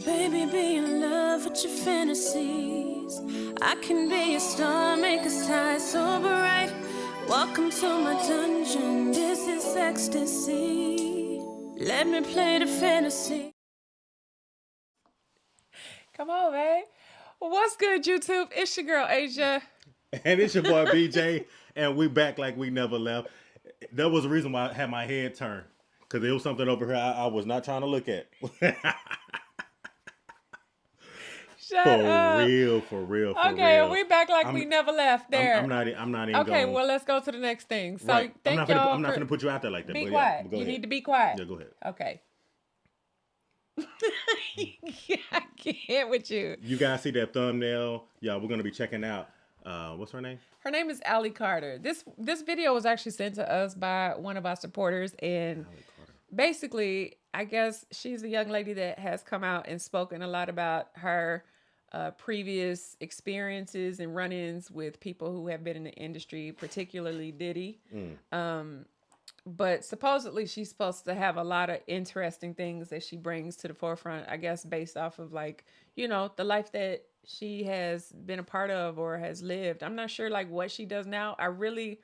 Baby, be in love with your fantasies. I can be a star, make a sky so bright. Welcome to my dungeon, this is ecstasy. Let me play the fantasy. Come on, man. What's good, YouTube? It's your girl, Asia. And it's your boy, BJ. And we back like we never left. That was the reason why I had my head turned. Because there was something over here I was not trying to look at. Shut up. For real. Okay, we back like we never left there. I'm not even Okay, going. well, let's go to the next thing. So, Right. thank I'm y'all not going to put you out there like that. Be but quiet. Yeah, go you ahead. need to be quiet. Yeah, go ahead. Okay. Yeah, I can't with you. You guys see that thumbnail? Yeah, we're going to be checking out. What's her name? Her name is Alie Carter. This video was actually sent to us by one of our supporters, and basically, I guess she's a young lady that has come out and spoken a lot about her previous experiences and run-ins with people who have been in the industry, particularly Diddy. But supposedly she's supposed to have a lot of interesting things that she brings to the forefront, I guess, based off of, like, you know, the life that she has been a part of or has lived. I'm not sure like what she does now. I really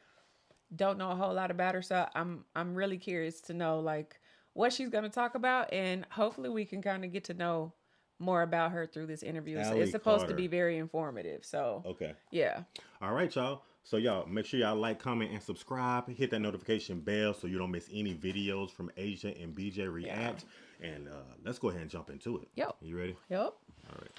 don't know a whole lot about her, so I'm really curious to know like what she's going to talk about, and hopefully we can kind of get to know more about her through this interview. So it's supposed to be very informative. So okay, yeah. All right, y'all. So y'all make sure y'all like, comment, and subscribe. Hit that notification bell so you don't miss any videos from Asia and BJ React. Yeah. And let's go ahead and jump into it. Yep. You ready? Yep. All right.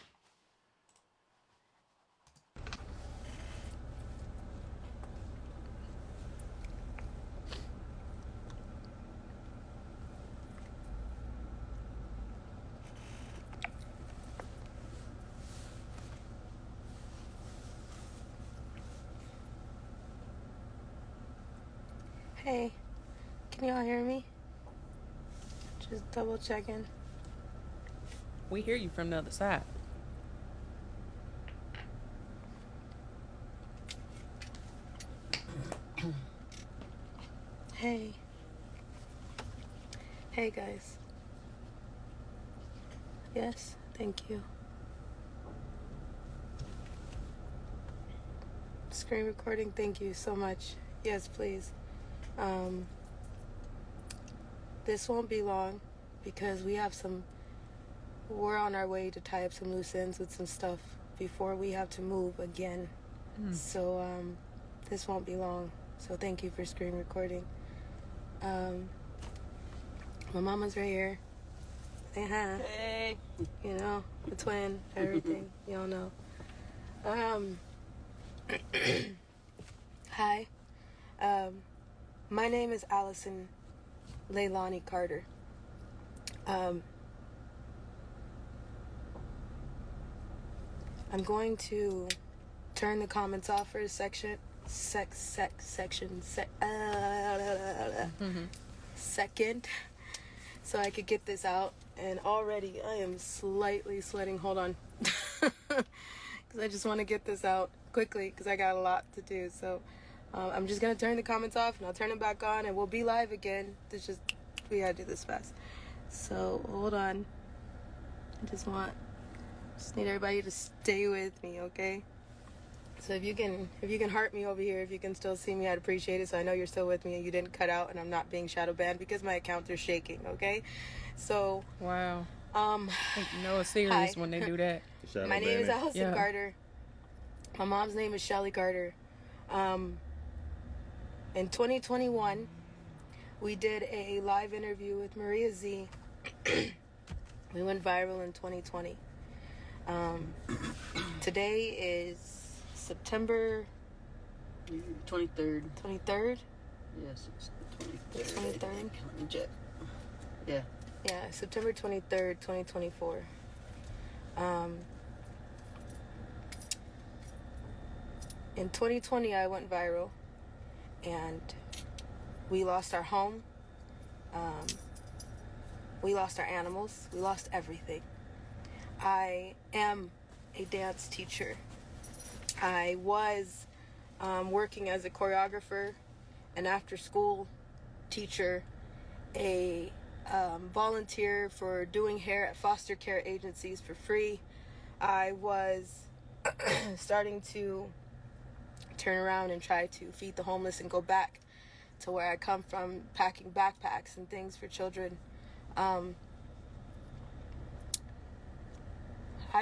Hey, can y'all hear me? Just double checking. We hear you from the other side. Hey. Hey, guys. Yes, thank you. Screen recording, thank you so much. Yes, please. This won't be long because we're on our way to tie up some loose ends with some stuff before we have to move again. So, this won't be long. So thank you for screen recording. My mama's right here. Say hi. Hey. You know, the twin, everything. Y'all know. Hi. My name is Allison Leilani Carter. I'm going to turn the comments off for a second, so I could get this out. And already I am slightly sweating. Hold on. Because I just want to get this out quickly because I got a lot to do. So I'm just going to turn the comments off and I'll turn it back on and we'll be live again. We got to do this fast. So hold on. Just need everybody to stay with me, okay? So if you can heart me over here, if you can still see me, I'd appreciate it. So I know you're still with me and you didn't cut out and I'm not being shadow banned because my accounts are shaking, okay? So wow. You know it's serious hi. when they do that. My name is Allison Carter. My mom's name is Shelly Carter. In 2021, we did a live interview with Maria Z. We went viral in 2020. Today is September 23rd. 23rd? Yes, it's the 23rd. 23rd? Let me check. Yeah. Yeah, September 23rd, 2024. In 2020, I went viral, and we lost our home. We lost our animals. We lost everything. I am a dance teacher. I was working as a choreographer, an after-school teacher, a volunteer for doing hair at foster care agencies for free. I was starting to turn around and try to feed the homeless and go back to where I come from, packing backpacks and things for children. I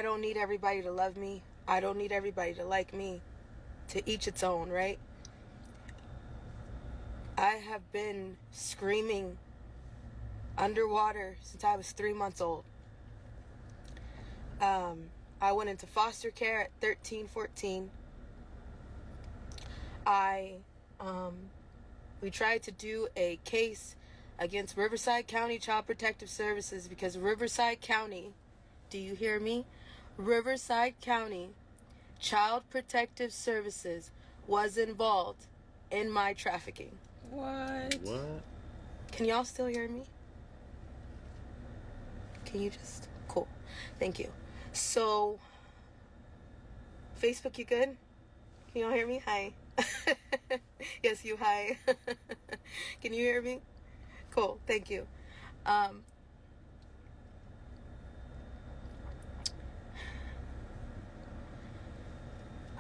don't need everybody to love me. I don't need everybody to like me. To each its own, right? I have been screaming underwater since I was 3 months old. I went into foster care at 13, 14. We tried to do a case against Riverside County Child Protective Services because Riverside County, do you hear me? Riverside County Child Protective Services was involved in my trafficking. What? Can y'all still hear me? Can you just... Cool. Thank you. So, Facebook, you good? Can y'all hear me? Hi. Yes, you, hi. Can you hear me? Cool. Thank you.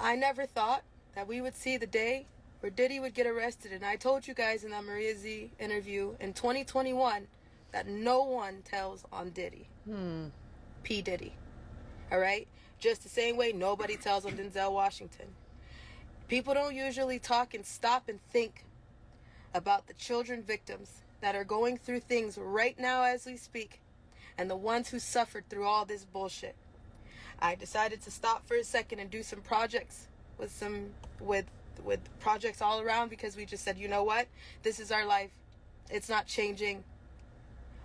I never thought that we would see the day where Diddy would get arrested. And I told you guys in that Maria Z interview in 2021 that no one tells on Diddy. P. Diddy. All right? Just the same way nobody tells on Denzel Washington. People don't usually talk and stop and think about the children victims that are going through things right now as we speak and the ones who suffered through all this bullshit. I decided to stop for a second and do some projects with projects all around because we just said, you know what? This is our life. It's not changing.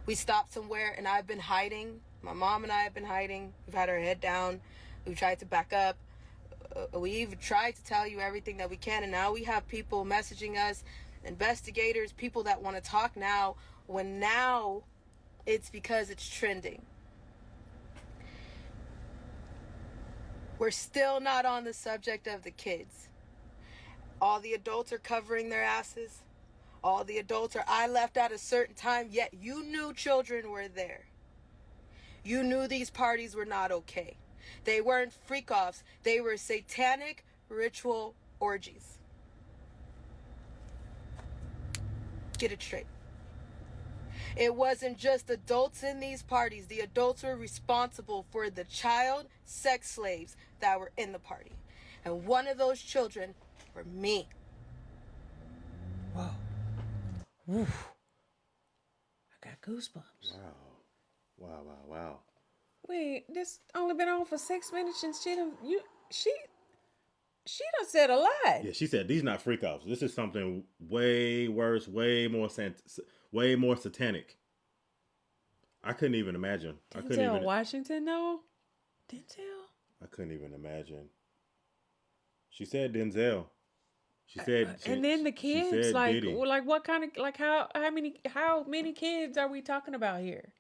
We stopped somewhere and I've been hiding. My mom and I have been hiding. We've had our head down. We've tried to back up. We've tried to tell you everything that we can. And now we have people messaging us, investigators, people that want to talk now, when now it's because it's trending. We're still not on the subject of the kids. All the adults are covering their asses. All the adults are, I left at a certain time, yet you knew children were there. You knew these parties were not okay. They weren't freak-offs. They were satanic ritual orgies. Get it straight. It wasn't just adults in these parties. The adults were responsible for the child sex slaves that were in the party. And one of those children were me. Whoa. Oof. I got goosebumps. Wow. Wait, this only been on for 6 minutes and she done said a lot. Yeah, she said these not freak offs. This is something way worse, way more satanic. I couldn't even imagine. Denzel Washington, no? Denzel? I couldn't even imagine. She said Denzel. She said, and then the kids, like, Diddy. like what kind of, like how many kids are we talking about here?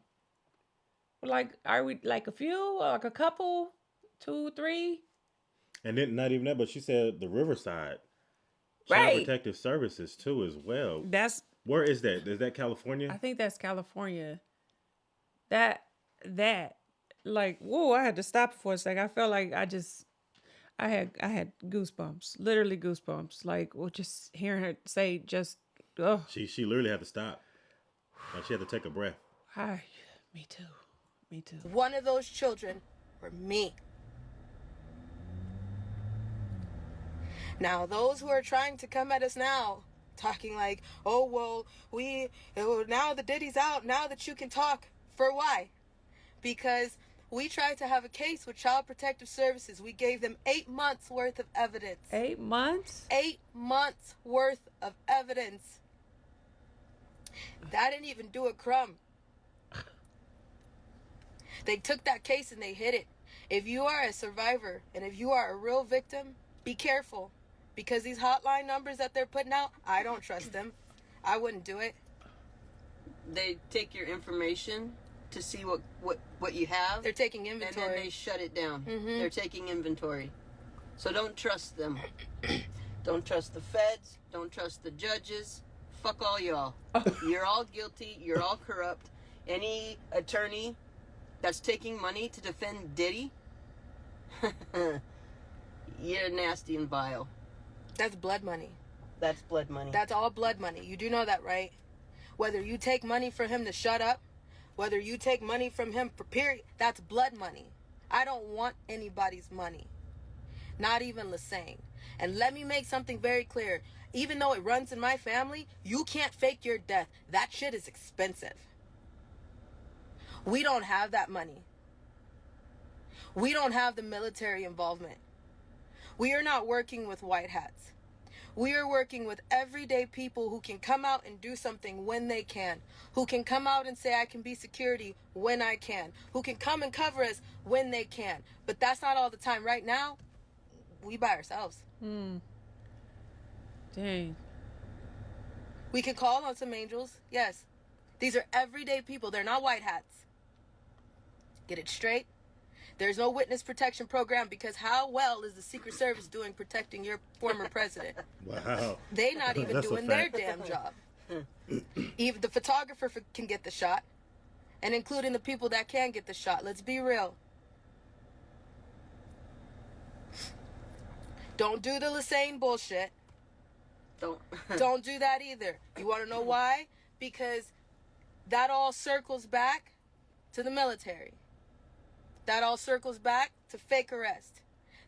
Like, are we like a few, like a couple, 2, 3? And then not even that, but she said the Riverside Right. Child Protective Services too as well. Where is that? Is that California? I think that's California. That, like, whoa! I had to stop for a second. I felt like I had goosebumps, literally goosebumps. Like, well, just hearing her say, She literally had to stop. Like she had to take a breath. Hi, me too. One of those children were me. Now, those who are trying to come at us now, talking like, oh, well, now the Diddy's out, now that you can talk. For why? Because we tried to have a case with Child Protective Services. We gave them 8 months worth of evidence. 8 months? 8 months worth of evidence. That didn't even do a crumb. They took that case and they hid it. If you are a survivor and if you are a real victim, be careful. Because these hotline numbers that they're putting out, I don't trust them. I wouldn't do it. They take your information to see what you have. They're taking inventory. And then they shut it down. Mm-hmm. They're taking inventory. So don't trust them. Don't trust the feds. Don't trust the judges. Fuck all y'all. You're all guilty. You're all corrupt. Any attorney that's taking money to defend Diddy, you're nasty and vile. That's blood money. That's blood money. That's all blood money. You do know that, right? Whether you take money from him to shut up, whether you take money from him for period, that's blood money. I don't want anybody's money. Not even Lassane. And let me make something very clear. Even though it runs in my family, you can't fake your death. That shit is expensive. We don't have that money. We don't have the military involvement. We are not working with white hats. We are working with everyday people who can come out and do something when they can. Who can come out and say, I can be security when I can. Who can come and cover us when they can. But that's not all the time. Right now, we by ourselves. Dang. We can call on some angels. Yes. These are everyday people. They're not white hats. Get it straight. There's no witness protection program because how well is the Secret Service doing protecting your former president? Wow. They not even That's a doing their fact. damn job. Even the photographer can get the shot. And including the people that can get the shot. Let's be real. Don't do the Lassane bullshit. Don't do that either. You want to know why? Because that all circles back to the military. That all circles back to fake arrest.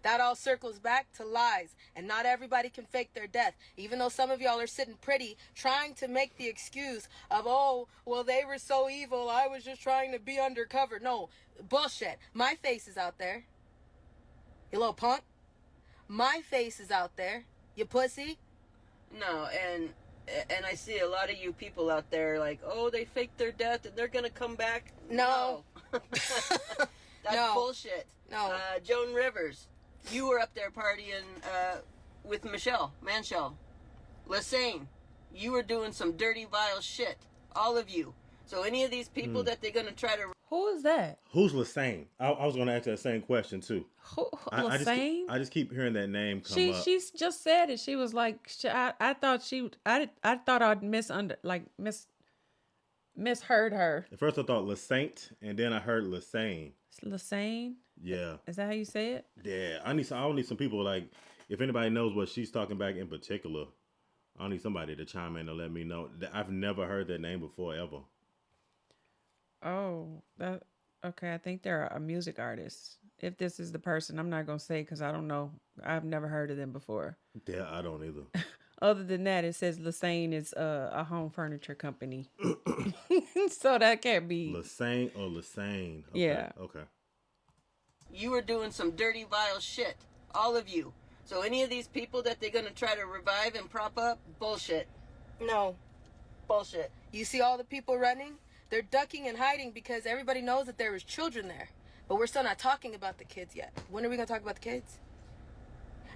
That all circles back to lies. And not everybody can fake their death. Even though some of y'all are sitting pretty, trying to make the excuse of, oh, well, they were so evil, I was just trying to be undercover. No, bullshit. My face is out there. You little punk. My face is out there. You pussy. No, and I see a lot of you people out there like, oh, they faked their death and they're gonna come back. No. That's No. bullshit. No. Joan Rivers, you were up there partying with Manshell. Lassane, you were doing some dirty, vile shit. All of you. So any of these people that they're gonna try to... Who is that? Who's Lassane? I was going to ask that same question too. Lassane? I just keep hearing that name come up. She just said it. She was like, I thought I'd misheard her. At first I thought Lasaint, and then I heard Lassane. Lassane? Yeah. Is that how you say it? Yeah. I need some people, like, if anybody knows what she's talking about in particular, I need somebody to chime in and let me know. I've never heard that name before, ever. Oh, okay. I think they're a music artist. If this is the person, I'm not going to say because I don't know. I've never heard of them before. Yeah, I don't either. Other than that, it says Lassane is a home furniture company. So that can't be. Lassane or Lassane. Okay. Yeah. Okay. You were doing some dirty, vile shit. All of you. So any of these people that they're gonna try to revive and prop up, bullshit. No. Bullshit. You see all the people running? They're ducking and hiding because everybody knows that there was children there. But we're still not talking about the kids yet. When are we going to talk about the kids?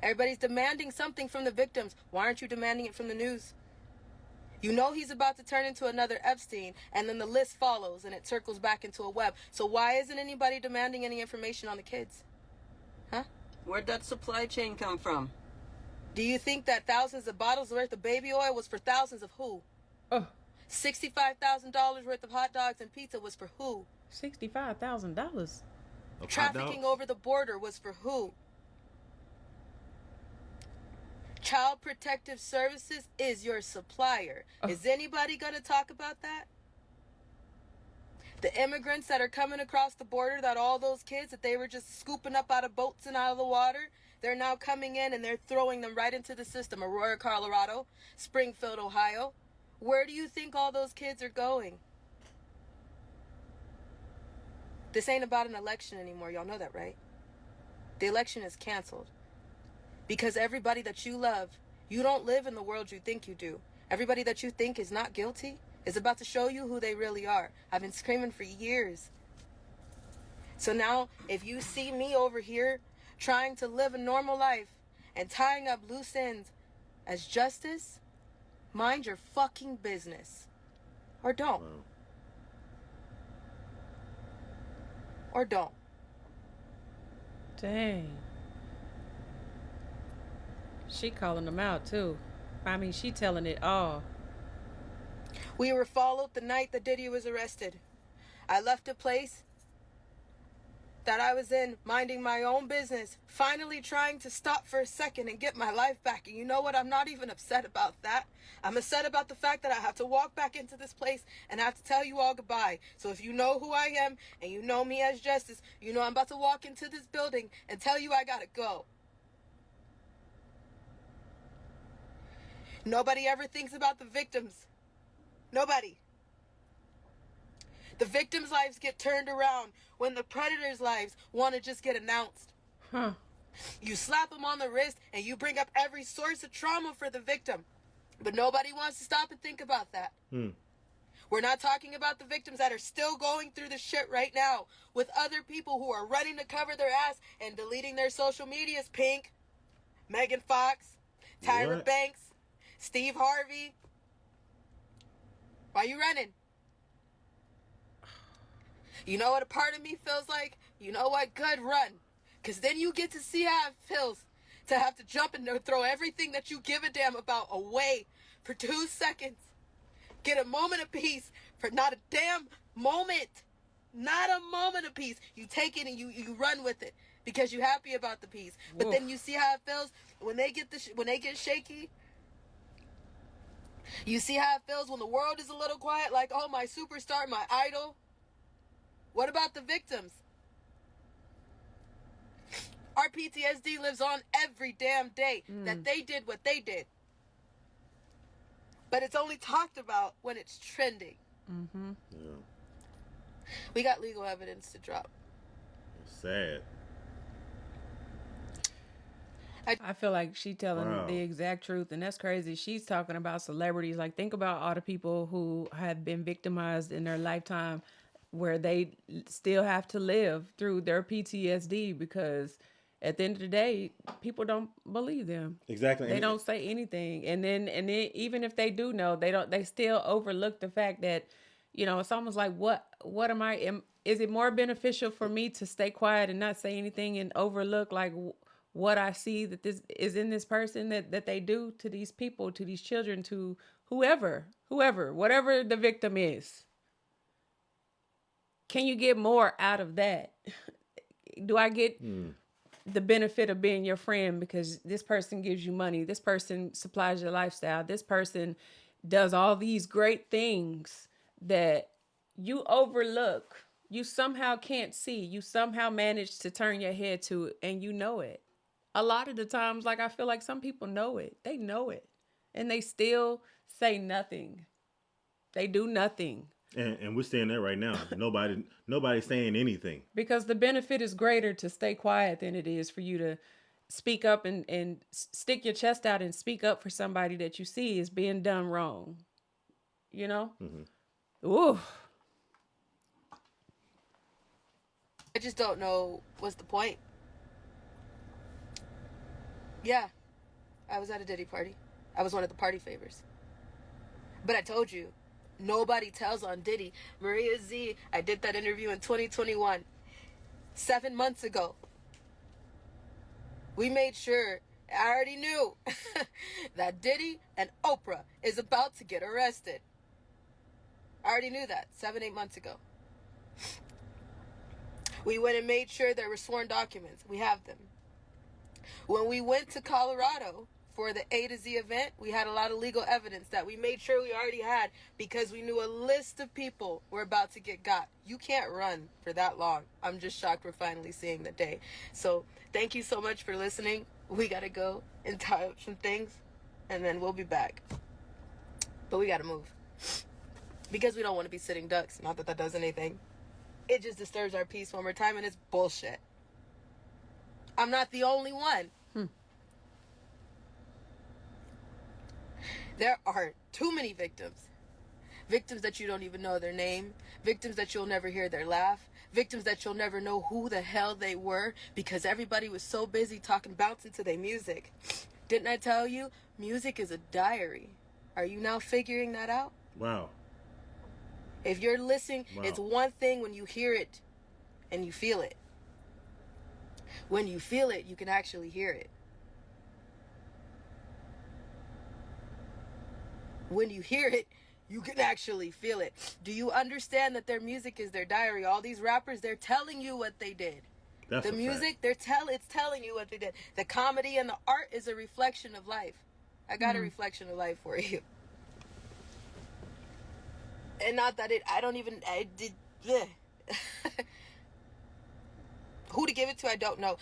Everybody's demanding something from the victims. Why aren't you demanding it from the news? You know he's about to turn into another Epstein, and then the list follows, and it circles back into a web. So why isn't anybody demanding any information on the kids? Huh? Where'd that supply chain come from? Do you think that thousands of bottles worth of baby oil was for thousands of who? Oh, $65,000 worth of hot dogs and pizza was for who? $65,000. Trafficking over the border was for who? Child Protective Services is your supplier. Is anybody going to talk about that? The immigrants that are coming across the border, that all those kids that they were just scooping up out of boats and out of the water, they're now coming in and they're throwing them right into the system. Aurora, Colorado, Springfield, Ohio. Where do you think all those kids are going? This ain't about an election anymore. Y'all know that, right? The election is canceled. Because everybody that you love, you don't live in the world you think you do. Everybody that you think is not guilty is about to show you who they really are. I've been screaming for years. So now, if you see me over here trying to live a normal life and tying up loose ends as justice, mind your fucking business. Or don't. Wow. Or don't. Dang. She calling them out too. I mean, she telling it all. We were followed the night that Diddy was arrested. I left a place that I was in, minding my own business, finally trying to stop for a second and get my life back. And you know what? I'm not even upset about that. I'm upset about the fact that I have to walk back into this place and I have to tell you all goodbye. So if you know who I am and you know me as Justice, you know I'm about to walk into this building and tell you I gotta go. Nobody ever thinks about the victims. Nobody. The victims' lives get turned around when the predators' lives want to just get announced. Huh. You slap them on the wrist and you bring up every source of trauma for the victim. But nobody wants to stop and think about that. We're not talking about the victims that are still going through the shit right now with other people who are running to cover their ass and deleting their social medias. Pink, Megan Fox, Tyra What? Banks, Steve Harvey. Why you running? You know what a part of me feels like? You know what? Good, run. Because then you get to see how it feels to have to jump and throw everything that you give a damn about away for 2 seconds. Get a moment of peace for not a damn moment. Not a moment of peace. You take it and you run with it because you're happy about the peace. But Woof. then you see how it feels when they get when they get shaky. You see how it feels when the world is a little quiet, like, oh, my superstar, my idol. What about the victims? Our PTSD lives on every damn day that they did what they did. But it's only talked about when it's trending. Mm-hmm. Yeah. We got legal evidence to drop. It's sad. I feel like she telling Wow. the exact truth, and that's crazy. She's talking about celebrities. Like, think about all the people who have been victimized in their lifetime where they still have to live through their PTSD because at the end of the day, people don't believe them. Exactly. They don't say anything. And then even if they do know, they still overlook the fact that, you know, it's almost like, is it more beneficial for me to stay quiet and not say anything and overlook like what I see that this is in this person that they do to these people, to these children, to whatever the victim is? Can you get more out of that? Do I get the benefit of being your friend because this person gives you money, this person supplies your lifestyle, this person does all these great things that you overlook, you somehow can't see, you somehow manage to turn your head to, and you know it. A lot of the times, like, I feel like some people know it. They know it. And they still say nothing. They do nothing. And we're seeing that right now. Nobody's saying anything. Because the benefit is greater to stay quiet than it is for you to speak up and stick your chest out and speak up for somebody that you see is being done wrong. You know? Mm-hmm. Ooh. I just don't know what's the point. Yeah, I was at a Diddy party. I was one of the party favors. But I told you, nobody tells on Diddy. Maria Z, I did that interview in 2021. 7 months ago. We made sure, I already knew, that Diddy and Oprah is about to get arrested. I already knew that 7-8 months ago. We went and made sure there were sworn documents. We have them. When we went to Colorado for the A to Z event, we had a lot of legal evidence that we made sure we already had because we knew a list of people were about to get got. You can't run for that long. I'm just shocked we're finally seeing the day. So thank you so much for listening. We got to go and tie up some things, and then we'll be back. But we got to move because we don't want to be sitting ducks. Not that that does anything. It just disturbs our peace one more time, and it's bullshit. I'm not the only one. There are too many victims. Victims that you don't even know their name. Victims that you'll never hear their laugh. Victims that you'll never know who the hell they were because everybody was so busy bouncing to their music. Didn't I tell you? Music is a diary. Are you now figuring that out? Wow. If you're listening, Wow. It's one thing when you hear it and you feel it. When you feel it, you can actually hear it. When you hear it, You can actually feel it. Do you understand that their music is their diary? All these rappers, they're telling you what they did. That's The a music, fact. it's telling you what they did. The comedy and the art is a reflection of life. I got a reflection of life for you. And not that I did. Bleh. Who to give it to, I don't know.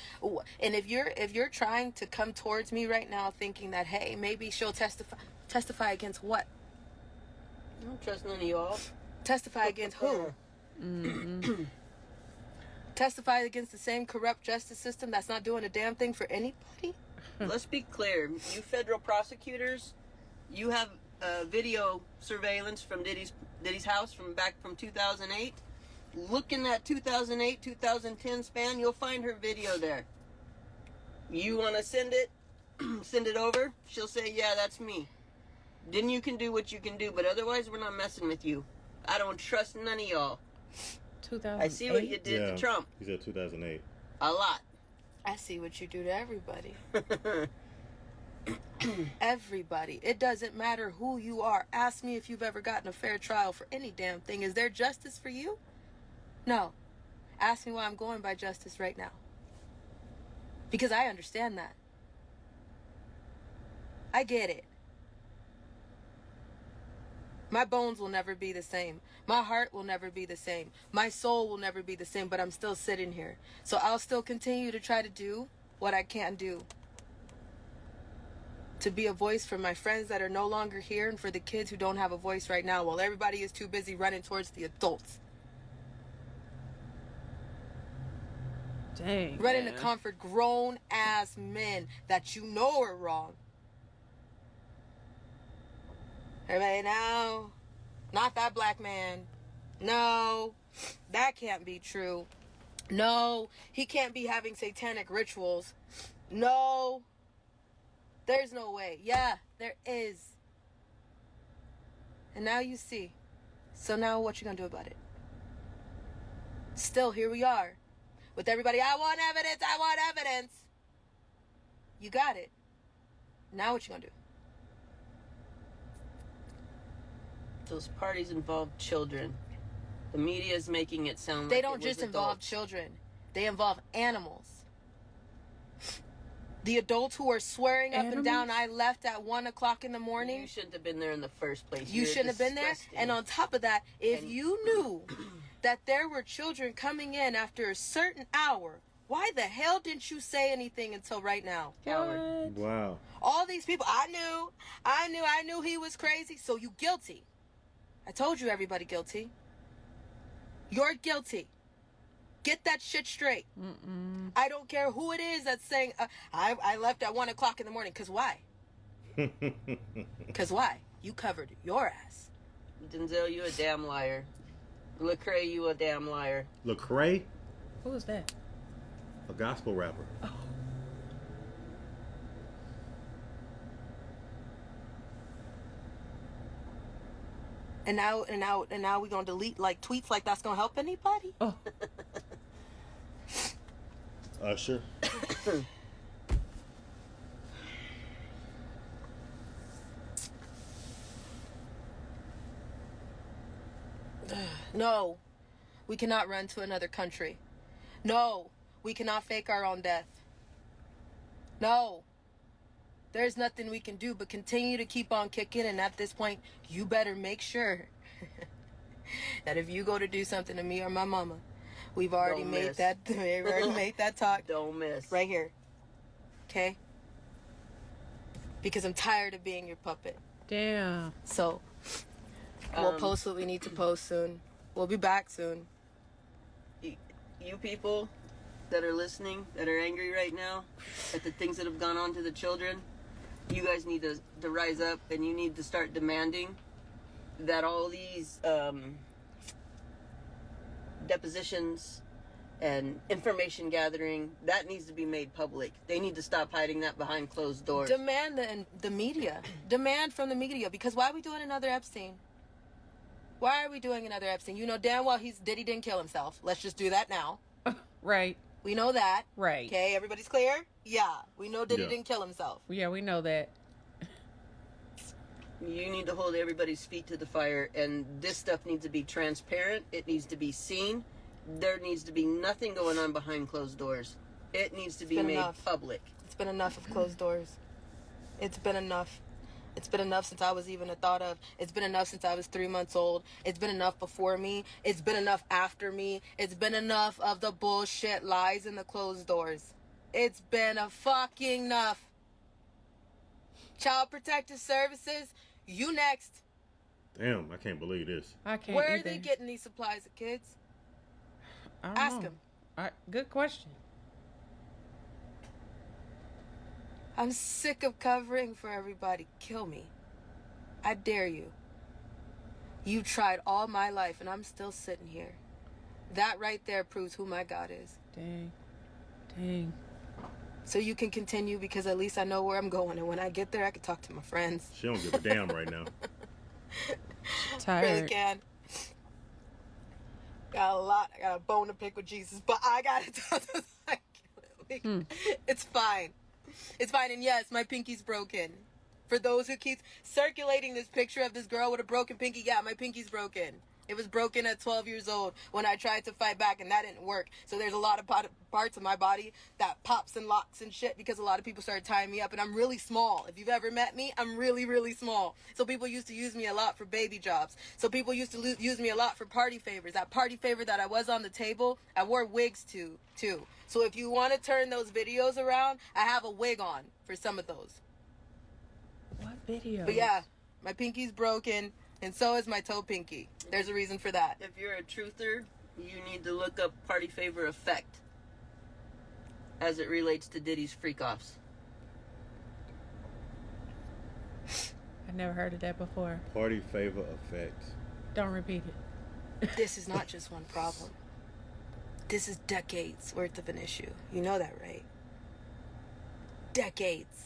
And if you're trying to come towards me right now thinking that, hey, maybe she'll testify against what? I don't trust none of y'all. Testify against who? Testify against the same corrupt justice system that's not doing a damn thing for anybody? Let's be clear. You federal prosecutors, you have video surveillance from Diddy's house from back from 2008. Look in that 2008, 2010 span, you'll find her video there. You want to send it over? She'll say, yeah, that's me. Then you can do what you can do, but otherwise we're not messing with you. I don't trust none of y'all. 2008. I see what you did to Trump. He said 2008. A lot. I see what you do to everybody. Everybody. It doesn't matter who you are. Ask me if you've ever gotten a fair trial for any damn thing. Is there justice for you? No. Ask me why I'm going by justice right now. Because I understand that. I get it. My bones will never be the same. My heart will never be the same. My soul will never be the same, but I'm still sitting here. So I'll still continue to try to do what I can do. To be a voice for my friends that are no longer here and for the kids who don't have a voice right now while everybody is too busy running towards the adults. Dang. Running man. to comfort grown-ass men that you know are wrong. Everybody, no, not that black man. No, that can't be true. No, he can't be having satanic rituals. No, there's no way. Yeah, there is. And now you see. So now what you gonna do about it? Still, here we are. With everybody, I want evidence, I want evidence. You got it. Now what you gonna do? Those parties involve children. The media is making it sound like They don't it was just involve adults. children. They involve animals. The adults who are swearing up and down, I left at 1 o'clock in the morning. You shouldn't have been there in the first place. You You're shouldn't have been there. disgusting. And on top of that, if And- you knew that there were children coming in after a certain hour, why the hell didn't you say anything until right now? Coward. Wow. All these people, I knew he was crazy, so you guilty. I told you everybody guilty. You're guilty. Get that shit straight. I don't care who it is that's saying, I left at 1 o'clock in the morning. Because why? Because why? You covered your ass. Denzel, you a damn liar. Lecrae, you a damn liar. Lecrae, Who was that? a gospel rapper. And now we're gonna delete like tweets like that's gonna help anybody? Oh, Usher. No, we cannot run to another country. No, we cannot fake our own death. No, there's nothing we can do but continue to keep on kicking. And at this point, you better make sure that if you go to do something to me or my mama, we've already Don't made miss. that. We've already made that talk Don't miss. right here. Okay? Because I'm tired of being your puppet. damn. So we'll post what we need to post soon. We'll be back soon. You people that are listening, that are angry right now at the things that have gone on to the children, you guys need to rise up and you need to start demanding that all these depositions and information gathering, that needs to be made public. They need to stop hiding that behind closed doors. Demand the media. Demand from the media. Because why are we doing another Epstein? Why are we doing another Epstein? You know damn well Diddy didn't kill himself. Let's just do that now. Right. We know that. Right. Okay, everybody's clear? Yeah. We know Diddy Yeah. didn't kill himself. Yeah, we know that. You need to hold everybody's feet to the fire, and this stuff needs to be transparent. It needs to be seen. There needs to be nothing going on behind closed doors. It needs to be made public. It's been enough of closed doors. It's been enough. It's been enough since I was even a thought of. It's been enough since I was 3 months old. It's been enough before me. It's been enough after me. It's been enough of the bullshit lies in the closed doors. It's been a fucking enough. Child Protective Services, you next. Damn, I can't believe this. I can't. Where are they getting these supplies of kids? I don't Ask know. them. Good question. I'm sick of covering for everybody. Kill me. I dare you. You tried all my life and I'm still sitting here. That right there proves who my God is. Dang. So you can continue because at least I know where I'm going. And when I get there, I can talk to my friends. She don't give a damn right now. Tired. Really can. Got a lot. I got a bone to pick with Jesus. But I got to tell them. It's fine. It's fine. And yes, my pinky's broken. For those who keep circulating this picture of this girl with a broken pinky, yeah, my pinky's broken. It was broken at 12 years old when I tried to fight back and that didn't work. So there's a lot of parts of my body that pops and locks and shit because a lot of people started tying me up. And I'm really small. If you've ever met me, I'm really, really small. So people used to use me a lot for baby jobs. So people used to use me a lot for party favors. That party favor that I was on the table, I wore wigs too. So if you want to turn those videos around, I have a wig on for some of those. What video? But yeah, my pinky's broken. And so is my toe pinky. There's a reason for that. If you're a truther, you need to look up party favor effect as it relates to Diddy's freak-offs. I never heard of that before. Party favor effect. Don't repeat it. This is not just one problem. This is decades worth of an issue. You know that, right? Decades.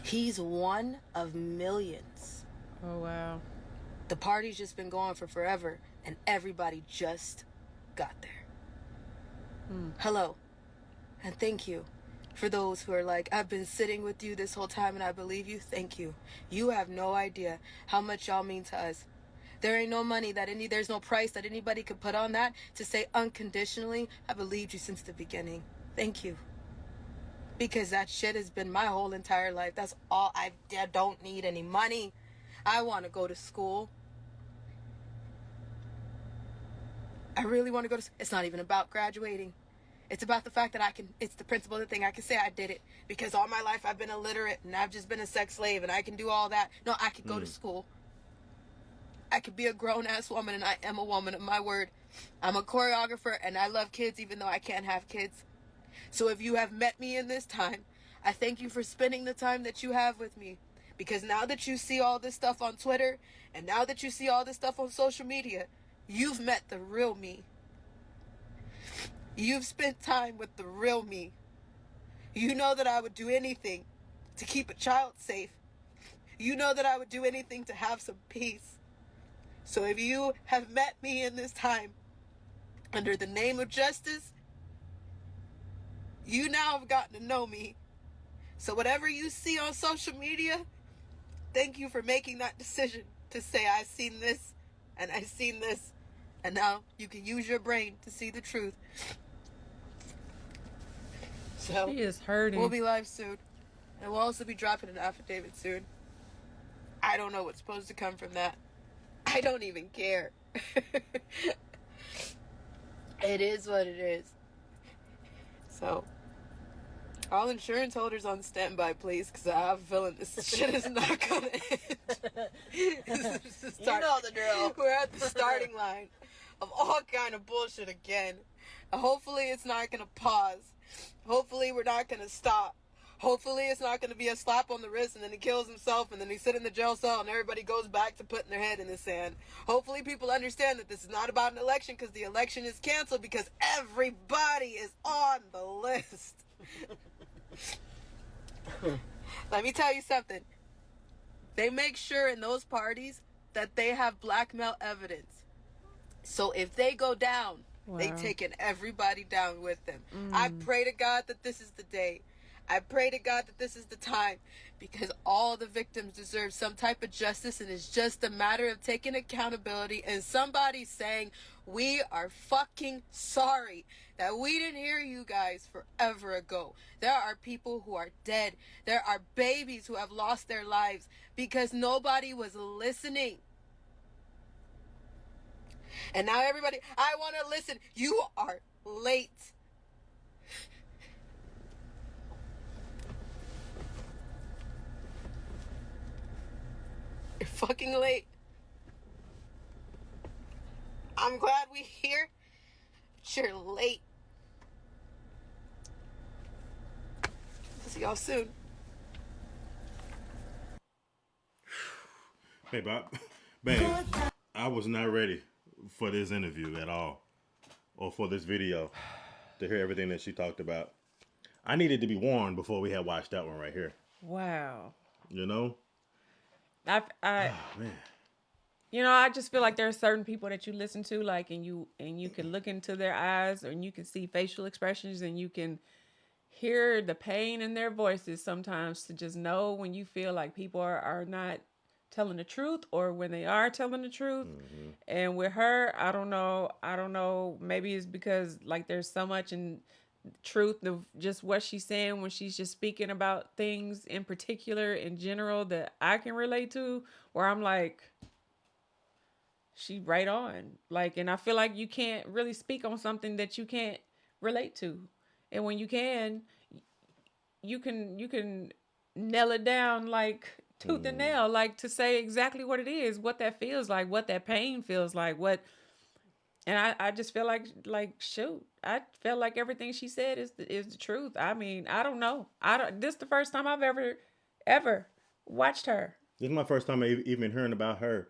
He's one of millions. Oh, wow. The party's just been going for forever, and everybody just got there. Hello, and thank you. For those who are like, I've been sitting with you this whole time and I believe you, thank you. You have no idea how much y'all mean to us. There ain't no money there's no price that anybody could put on that to say unconditionally, I believed you since the beginning. Thank you. Because that shit has been my whole entire life. That's all. I don't need any money. I want to go to school. I really want to go to school. It's not even about graduating. It's about the fact that it's the principle of the thing. I can say I did it. Because all my life I've been illiterate and I've just been a sex slave and I can do all that. No, I could go to school. I could be a grown-ass woman and I am a woman of my word. I'm a choreographer and I love kids even though I can't have kids. So if you have met me in this time, I thank you for spending the time that you have with me. Because now that you see all this stuff on Twitter, and now that you see all this stuff on social media, you've met the real me. You've spent time with the real me. You know that I would do anything to keep a child safe. You know that I would do anything to have some peace. So if you have met me in this time, under the name of justice, you now have gotten to know me. So whatever you see on social media, thank you for making that decision to say, I've seen this and I've seen this. And now you can use your brain to see the truth. So She is hurting. we'll be live soon. And we'll also be dropping an affidavit soon. I don't know what's supposed to come from that. I don't even care. It is what it is. So, all insurance holders on standby, please, because I have a feeling this shit is not going to end. You know the drill. We're at the starting line of all kind of bullshit again. Hopefully it's not going to pause. Hopefully we're not going to stop. Hopefully it's not going to be a slap on the wrist and then he kills himself and then he sit in the jail cell and everybody goes back to putting their head in the sand. Hopefully people understand that this is not about an election because the election is canceled because everybody is on the list. Let me tell you something. They make sure in those parties that they have blackmail evidence. So if they go down, they taking everybody down with them. I pray to God that this is the day. I pray to God that this is the time. because all the victims deserve some type of justice, and it's just a matter of taking accountability and somebody saying, we are fucking sorry that we didn't hear you guys forever ago. There are people who are dead. There are babies who have lost their lives because nobody was listening. And now everybody, I want to listen. You are late. You're fucking late. I'm glad we're here, but you're late. See y'all soon. Babe, I was not ready for this interview at all, or for this video, to hear everything that she talked about. I needed to be warned before we had watched that one right here. Wow. You know? I Oh, man. You know, I just feel like there are certain people that you listen to, like, and you can look into their eyes, and you can see facial expressions, and you can hear the pain in their voices sometimes, to just know when you feel like people are not telling the truth, or when they are telling the truth. Mm-hmm. And with her, I don't know, maybe it's because like there's so much in truth of just what she's saying when she's just speaking about things in particular in general that I can relate to, where I'm like, she right on. Like, and I feel like you can't really speak on something that you can't relate to. And when you can nail it down like tooth and nail, like to say exactly what it is, what that feels like, what that pain feels like, what. And I just feel like shoot, I felt like everything she said is the truth. I mean, I don't know. This is the first time I've ever watched her. This is my first time even hearing about her.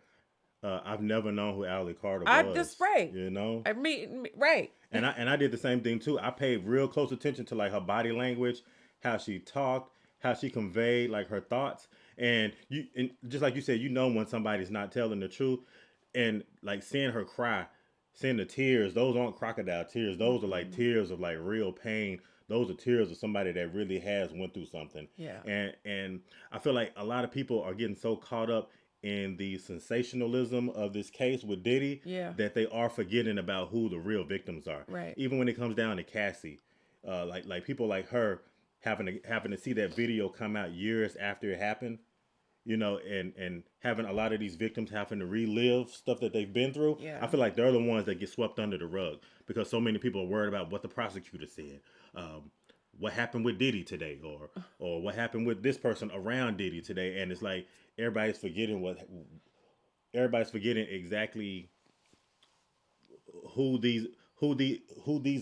I've never known who Alie was. That's right. You know? I mean, right. And I did the same thing too. I paid real close attention to like her body language, how she talked, how she conveyed like her thoughts. And just like you said, you know when somebody's not telling the truth. And like seeing her cry, seeing the tears, those aren't crocodile tears. Those are like tears of like real pain. Those are tears of somebody that really has went through something. Yeah. And I feel like a lot of people are getting so caught up in the sensationalism of this case with Diddy, that they are forgetting about who the real victims are. Right. Even when it comes down to Cassie, like people like her having to see that video come out years after it happened, you know, and having a lot of these victims having to relive stuff that they've been through. Yeah. I feel like they're the ones that get swept under the rug because so many people are worried about what the prosecutor said. What happened with Diddy today, or what happened with this person around Diddy today, and it's like everybody's forgetting exactly who these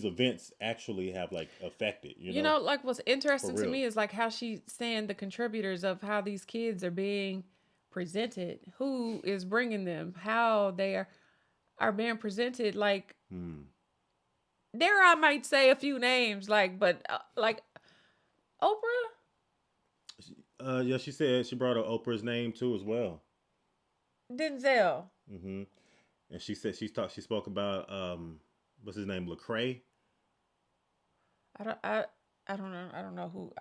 events actually have like affected. You know, like what's interesting to me is like how she's saying the contributors of how these kids are being presented, who is bringing them, how they are being presented, like. There, I might say a few names, but like Oprah. Yeah, she said she brought up Oprah's name too as well. Denzel. And she said she spoke about what's his name, Lecrae. I don't know. I don't know who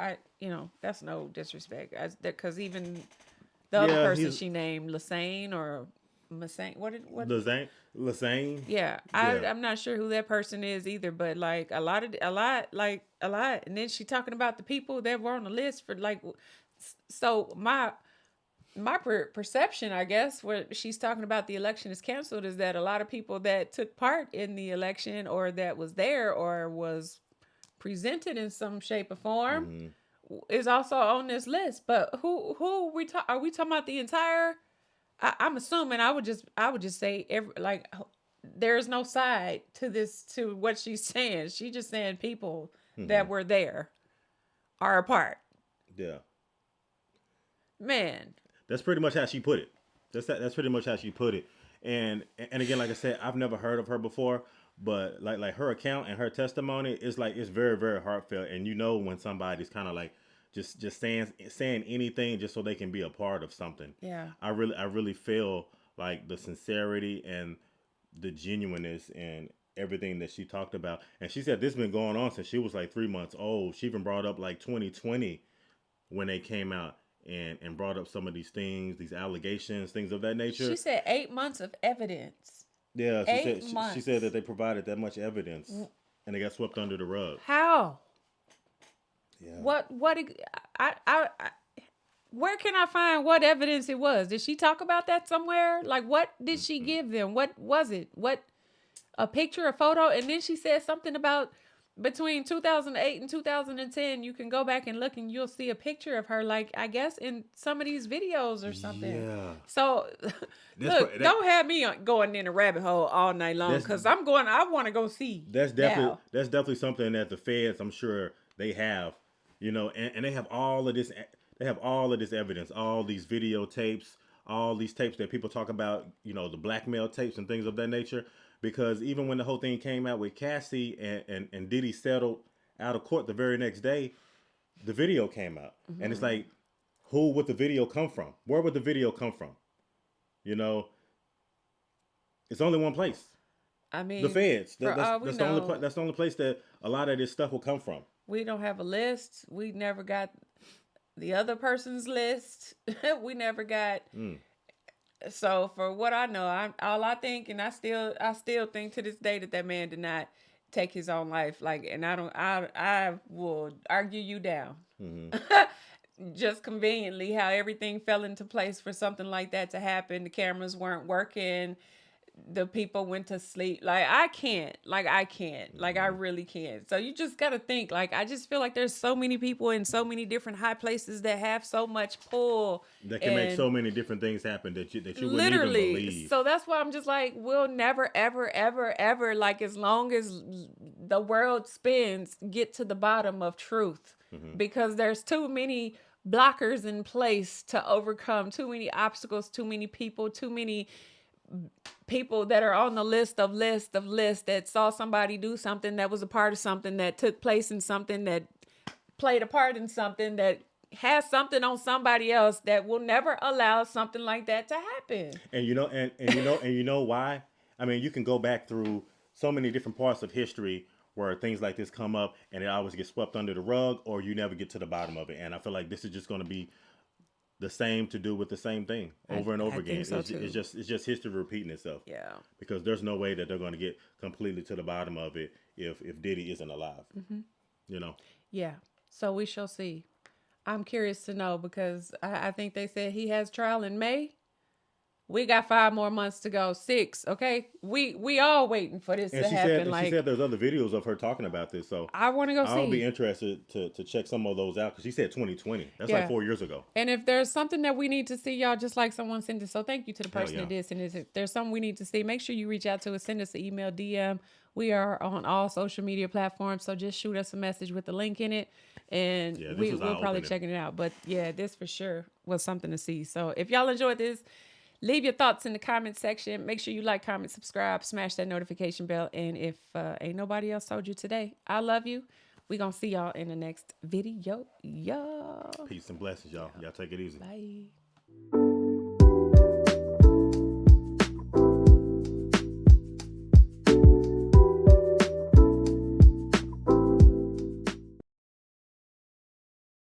that's no disrespect. Because even the other person she named, Lassane or Massane, what? Lassane. Yeah, I'm not sure who that person is either, but like a lot, and then she talking about the people that were on the list for like, so my perception, I guess, where she's talking about the election is canceled, is that a lot of people that took part in the election or that was there or was presented in some shape or form is also on this list. But who are we talking about the entire? I'm assuming I would just say there's no side to this, to what she's saying. She's just saying people that were there are a part. Yeah. Man. That's pretty much how she put it. That's pretty much how she put it. And again, like I said, I've never heard of her before, but like her account and her testimony is like, it's very, very heartfelt. And you know when somebody's kind of like just saying anything just so they can be a part of something. Yeah. I really feel like the sincerity and the genuineness and everything that she talked about. And she said this has been going on since she was like 3 months old. She even brought up like 2020 when they came out and brought up some of these things, these allegations, things of that nature. She said 8 months of evidence. Yeah, she she said that they provided that much evidence and they got swept under the rug. How? Yeah. What I where can I find what evidence it was? Did she talk about that somewhere? Like, what did she give them? What was it? What, a picture, a photo? And then she said something about between 2008 and 2010, you can go back and look and you'll see a picture of her, like, I guess in some of these videos or something. Yeah. So, look, don't have me going in a rabbit hole all night long, because I want to go see. That's definitely something that the feds, I'm sure they have, you know, and they have all of this. They have all of this evidence, all these videotapes, all these tapes that people talk about, you know, the blackmail tapes and things of that nature. Because even when the whole thing came out with Cassie and Diddy settled out of court the very next day, the video came out. Mm-hmm. And it's like, who would the video come from? Where would the video come from? You know, it's only one place. I mean, the feds. That's the only place that a lot of this stuff will come from. We don't have a list. We never got the other person's list. We never got... So for what I know, I think, and I still think to this day that man did not take his own life. Like, and I will argue you down. Mm-hmm. Just conveniently how everything fell into place for something like that to happen. The cameras weren't working. The people went to sleep. I really can't. So you just got to think, like, I just feel like there's so many people in so many different high places that have so much pull. That can make so many different things happen that you wouldn't even believe. So that's why I'm just like, we'll never, ever, ever, ever, like, as long as the world spins, get to the bottom of truth. Mm-hmm. Because there's too many blockers in place to overcome, too many obstacles, too many people, too many people that are on the list of lists that saw somebody do something, that was a part of something, that took place in something, that played a part in something, that has something on somebody else, that will never allow something like that to happen. And you know why? I mean, you can go back through so many different parts of history where things like this come up and it always gets swept under the rug, or you never get to the bottom of it. And I feel like this is just going to be the same to do with the same thing over and over again. So it's just history repeating itself. Yeah. Because there's no way that they're going to get completely to the bottom of it if Diddy isn't alive. Mm-hmm. You know? Yeah. So we shall see. I'm curious to know, because I think they said he has trial in May. We got 5 more months to go. 6, okay? We all waiting for this to happen. She said there's other videos of her talking about this, so I want to go see. I'll be interested to check some of those out, because she said 2020. That's like 4 years ago. And if there's something that we need to see, y'all, just like someone sent it. So thank you to the person that did send it. If there's something we need to see, make sure you reach out to us. Send us an email, DM. We are on all social media platforms, so just shoot us a message with the link in it, and we'll probably checking it out. But yeah, this for sure was something to see. So if y'all enjoyed this, leave your thoughts in the comment section. Make sure you like, comment, subscribe, smash that notification bell. And if ain't nobody else told you today, I love you. We gonna see y'all in the next video. Peace and blessings, y'all. Y'all take it easy. Bye.